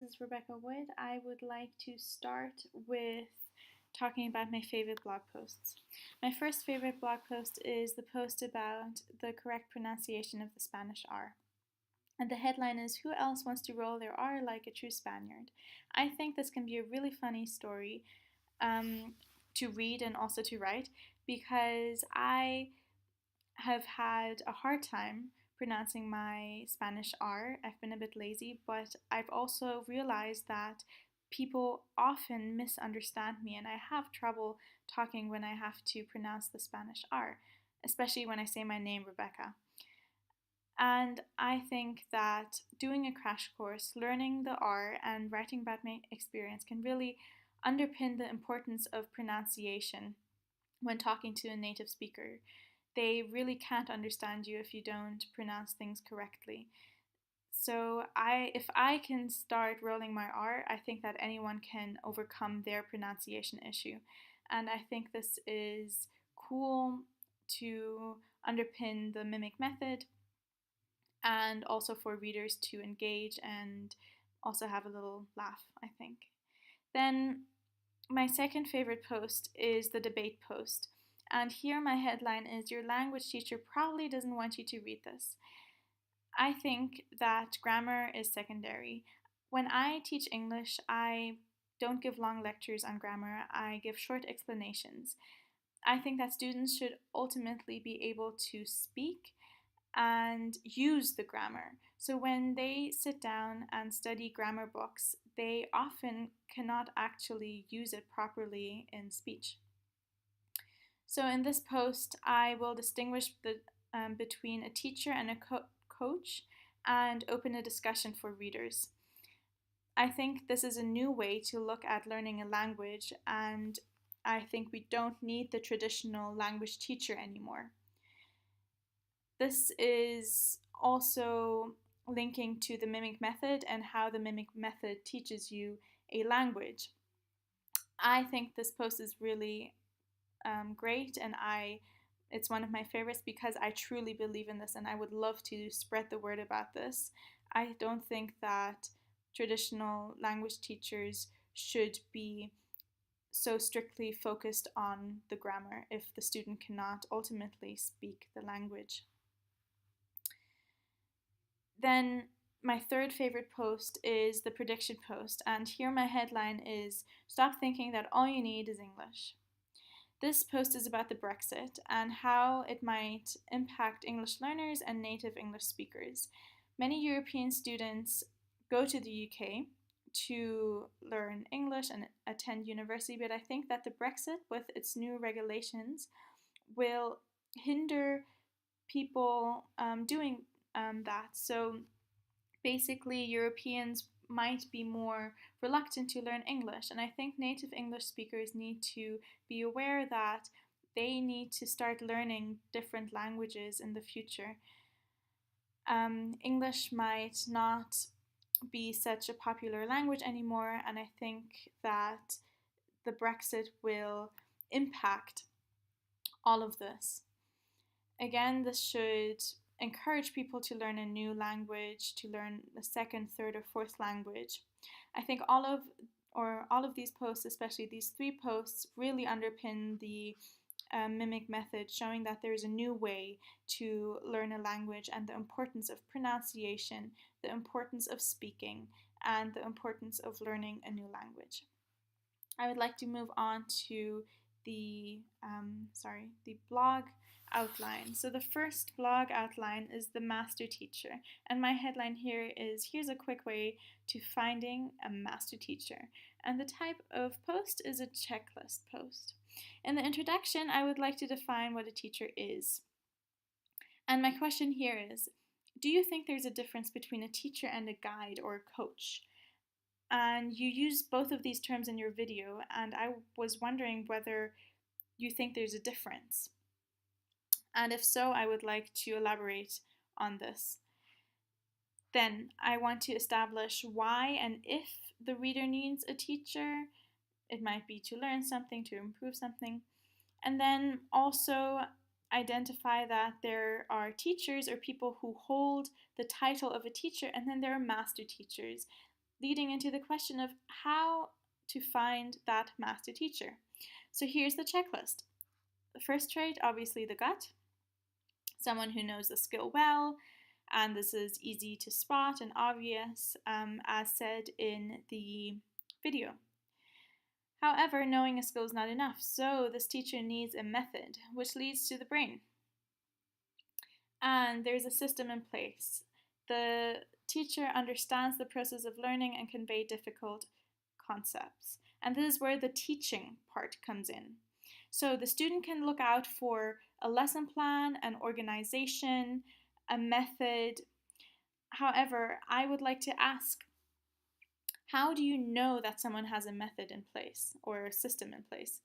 is Rebecca Wood. I would like to start with talking about my favorite blog posts. My first favorite blog post is the post about the correct pronunciation of the Spanish R. And the headline is, "Who else wants to roll their R like a true Spaniard?" I think this can be a really funny story to read and also to write because I have had a hard time pronouncing my Spanish R. I've been a bit lazy, but I've also realized that people often misunderstand me and I have trouble talking when I have to pronounce the Spanish R, especially when I say my name, Rebecca. And I think that doing a crash course, learning the R, and writing about my experience can really underpin the importance of pronunciation when talking to a native speaker. They really can't understand you if you don't pronounce things correctly. So if I can start rolling my R, I think that anyone can overcome their pronunciation issue. And I think this is cool to underpin the mimic method and also for readers to engage and also have a little laugh, I think. Then my second favorite post is the debate post. And here my headline is, "Your language teacher probably doesn't want you to read this." I think that grammar is secondary. When I teach English, I don't give long lectures on grammar, I give short explanations. I think that students should ultimately be able to speak and use the grammar. So when they sit down and study grammar books, they often cannot actually use it properly in speech. So in this post, I will distinguish between a teacher and a coach and open a discussion for readers. I think this is a new way to look at learning a language, and I think we don't need the traditional language teacher anymore. This is also linking to the mimic method and how the mimic method teaches you a language. I think this post is really great, and it's one of my favorites because I truly believe in this and I would love to spread the word about this. I don't think that traditional language teachers should be so strictly focused on the grammar if the student cannot ultimately speak the language. Then my third favorite post is the prediction post, and here my headline is, "Stop thinking that all you need is English." This post is about the Brexit and how it might impact English learners and native English speakers. Many European students go to the UK to learn English and attend university, but I think that the Brexit, with its new regulations, will hinder people doing that. So basically, Europeans might be more reluctant to learn English, and I think native English speakers need to be aware that they need to start learning different languages in the future. English might not be such a popular language anymore, and I think that the Brexit will impact all of this. Again, this should encourage people to learn a new language, to learn a second, third, or fourth language. I think all of these posts, especially these three posts, really underpin the mimic method, showing that there is a new way to learn a language and the importance of pronunciation, the importance of speaking, and the importance of learning a new language. I would like to move on to the blog outline. So the first blog outline is the master teacher, and my headline here is, "Here's a quick way to finding a master teacher." And the type of post is a checklist post. In the introduction, I would like to define what a teacher is. And my question here is, do you think there's a difference between a teacher and a guide or a coach? And you use both of these terms in your video, and I was wondering whether you think there's a difference. And if so, I would like to elaborate on this. Then I want to establish why and if the reader needs a teacher. It might be to learn something, to improve something. And then also identify that there are teachers or people who hold the title of a teacher, and then there are master teachers. leading into the question of how to find that master teacher. So here's the checklist. The first trait, obviously the gut, someone who knows the skill well, and this is easy to spot and obvious, as said in the video. However, knowing a skill is not enough, so this teacher needs a method, which leads to the brain. And there's a system in place. The teacher understands the process of learning and convey difficult concepts. And this is where the teaching part comes in. So the student can look out for a lesson plan, an organization, a method. However, I would like to ask, how do you know that someone has a method in place or a system in place?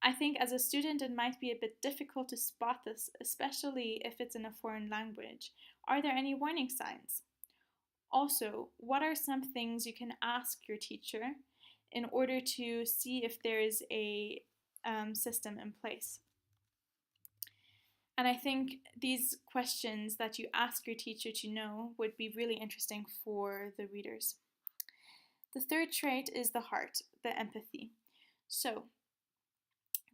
I think as a student it might be a bit difficult to spot this, especially if it's in a foreign language. Are there any warning signs? Also, what are some things you can ask your teacher in order to see if there is a system in place? And I think these questions that you ask your teacher to know would be really interesting for the readers. The third trait is the heart, the empathy. So,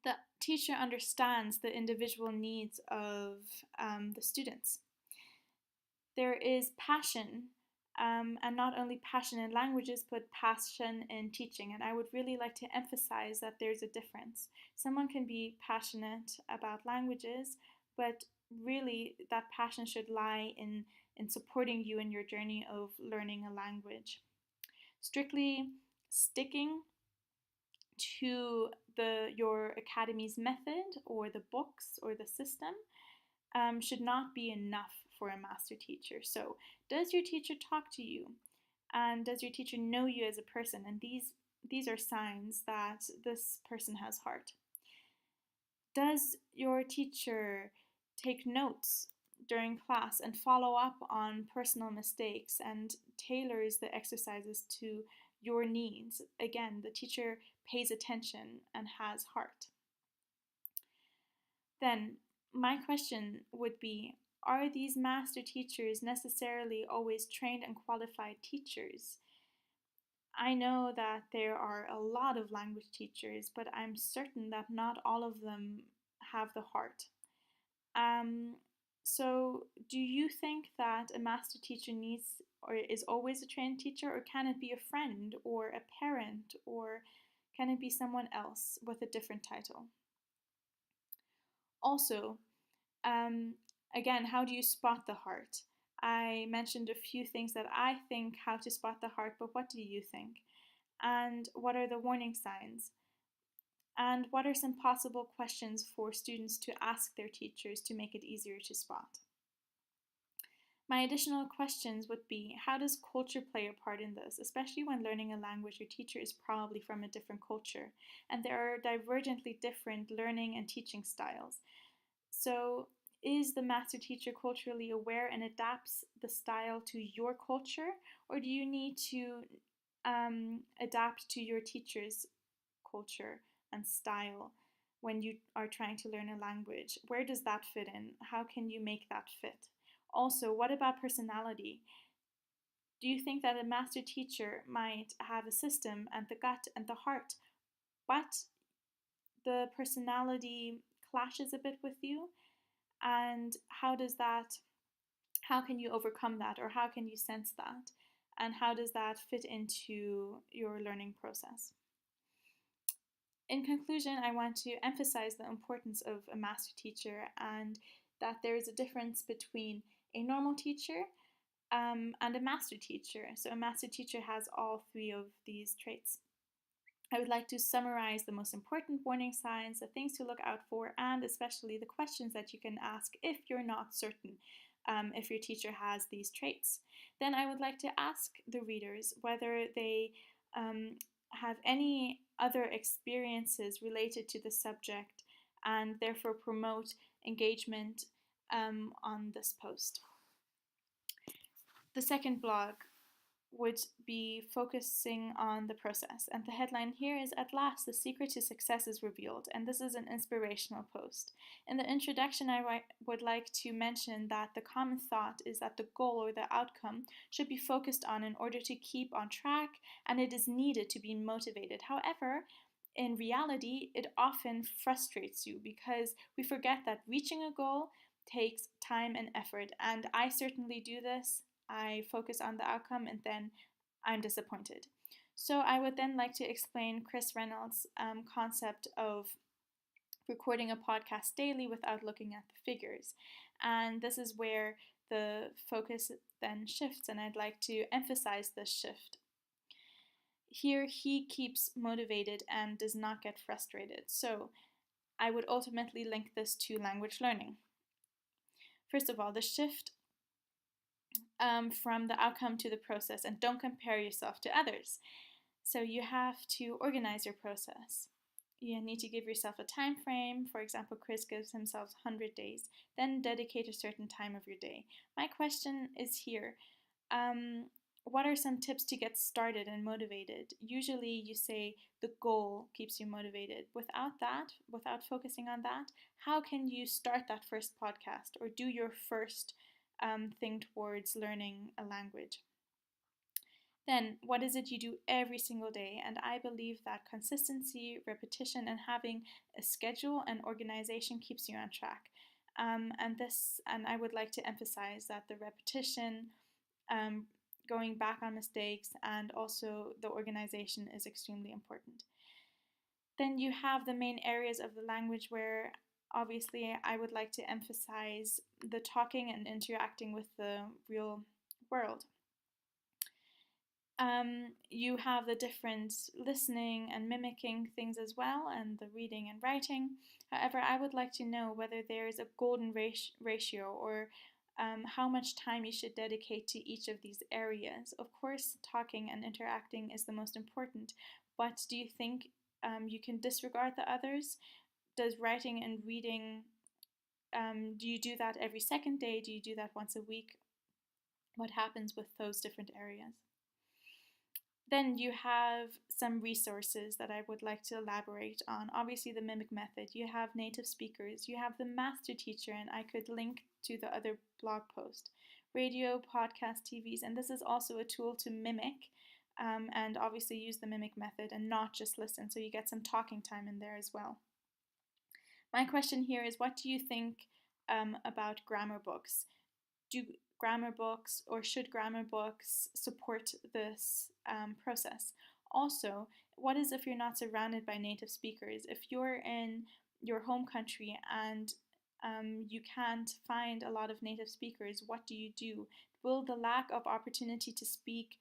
the teacher understands the individual needs of the students. There is passion, and not only passion in languages, but passion in teaching. And I would really like to emphasize that there's a difference. Someone can be passionate about languages, but really that passion should lie in supporting you in your journey of learning a language. Strictly sticking to your academy's method or the books or the system should not be enough for a master teacher. So, does your teacher talk to you? And does your teacher know you as a person? And these are signs that this person has heart. Does your teacher take notes during class and follow up on personal mistakes and tailors the exercises to your needs? Again, the teacher pays attention and has heart. Then, my question would be, are these master teachers necessarily always trained and qualified teachers? I know that there are a lot of language teachers, but I'm certain that not all of them have the heart. So, do you think that a master teacher needs or is always a trained teacher, or can it be a friend or a parent, or can it be someone else with a different title? Also, again, how do you spot the heart? I mentioned a few things that I think how to spot the heart, but what do you think? And what are the warning signs? And what are some possible questions for students to ask their teachers to make it easier to spot? My additional questions would be, how does culture play a part in this, especially when learning a language your teacher is probably from a different culture, and there are divergently different learning and teaching styles. So, is the master teacher culturally aware and adapts the style to your culture, or do you need to adapt to your teacher's culture and style when you are trying to learn a language? Where does that fit in? How can you make that fit? Also, what about personality? Do you think that a master teacher might have a system and the gut and the heart, but the personality clashes a bit with you? And how can you overcome that, or how can you sense that? And how does that fit into your learning process? In conclusion, I want to emphasize the importance of a master teacher and that there is a difference between a normal teacher and a master teacher. So a master teacher has all three of these traits. I would like to summarize the most important warning signs, the things to look out for, and especially the questions that you can ask if you're not certain if your teacher has these traits. Then I would like to ask the readers whether they have any other experiences related to the subject and therefore promote engagement on this post. The second blog would be focusing on the process. And the headline here is "At last, the secret to success is revealed." And this is an inspirational post. In the introduction, I would like to mention that the common thought is that the goal or the outcome should be focused on in order to keep on track, and it is needed to be motivated. However, in reality, it often frustrates you because we forget that reaching a goal takes time and effort. And I certainly do this. I focus on the outcome and then I'm disappointed. So I would then like to explain Chris Reynolds' concept of recording a podcast daily without looking at the figures. And this is where the focus then shifts, and I'd like to emphasize this shift. Here he keeps motivated and does not get frustrated. So I would ultimately link this to language learning. First of all, the shift from the outcome to the process, and don't compare yourself to others. So you have to organize your process. You need to give yourself a time frame. For example, Chris gives himself 100 days. Then dedicate a certain time of your day. My question is here. What are some tips to get started and motivated? Usually you say the goal keeps you motivated. Without focusing on that, how can you start that first podcast or do your first thing towards learning a language? Then, what is it you do every single day? And I believe that consistency, repetition, and having a schedule and organization keeps you on track. And I would like to emphasize that the repetition, going back on mistakes, and also the organization is extremely important. Then you have the main areas of the language where obviously I would like to emphasize the talking and interacting with the real world. You have the different listening and mimicking things as well, and the reading and writing. However, I would like to know whether there is a golden ratio or how much time you should dedicate to each of these areas. Of course, talking and interacting is the most important, but do you think you can disregard the others? Does writing and reading, do you do that every second day? Do you do that once a week? What happens with those different areas? Then you have some resources that I would like to elaborate on. Obviously, the mimic method. You have native speakers. You have the master teacher, and I could link to the other blog post. Radio, podcast, TVs, and this is also a tool to mimic, and obviously use the mimic method and not just listen, so you get some talking time in there as well. My question here is, what do you think about grammar books? Do grammar books or should grammar books support this process? Also, what is if you're not surrounded by native speakers? If you're in your home country and you can't find a lot of native speakers, what do you do? Will the lack of opportunity to speak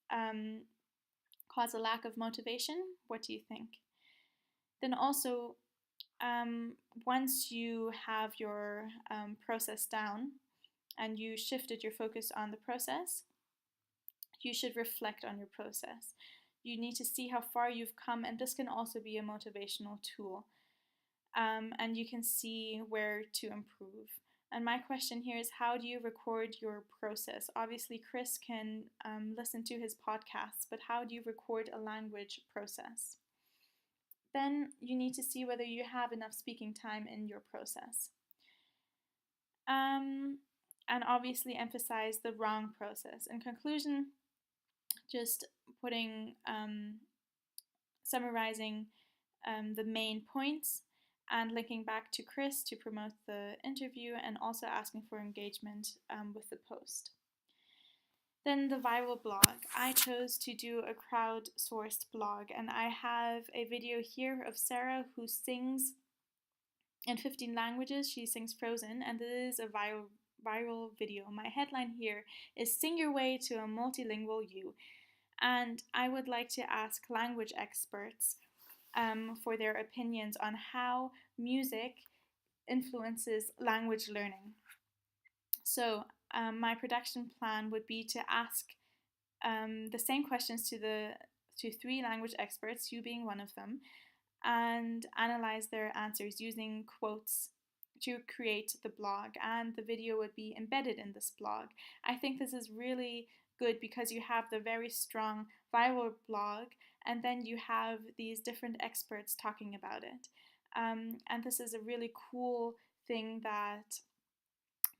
cause a lack of motivation? What do you think? Then also, once you have your process down, and you shifted your focus on the process, you should reflect on your process. You need to see how far you've come, and this can also be a motivational tool. And you can see where to improve. And my question here is, how do you record your process? Obviously, Chris can listen to his podcasts, but how do you record a language process? Then you need to see whether you have enough speaking time in your process. And obviously emphasize the wrong process. In conclusion, just summarizing the main points and linking back to Chris to promote the interview and also asking for engagement with the post. Then the viral blog. I chose to do a crowdsourced blog, and I have a video here of Sarah who sings in 15 languages. She sings Frozen, and it is a viral video. My headline here is "Sing Your Way to a Multilingual You." And I would like to ask language experts for their opinions on how music influences language learning. So my production plan would be to ask the same questions to 3 language experts, you being one of them, and analyze their answers using quotes to create the blog, and the video would be embedded in this blog. I think this is really good because you have the very strong viral blog, and then you have these different experts talking about it. And this is a really cool thing that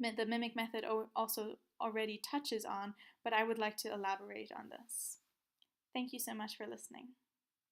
the mimic method also already touches on, but I would like to elaborate on this. Thank you so much for listening.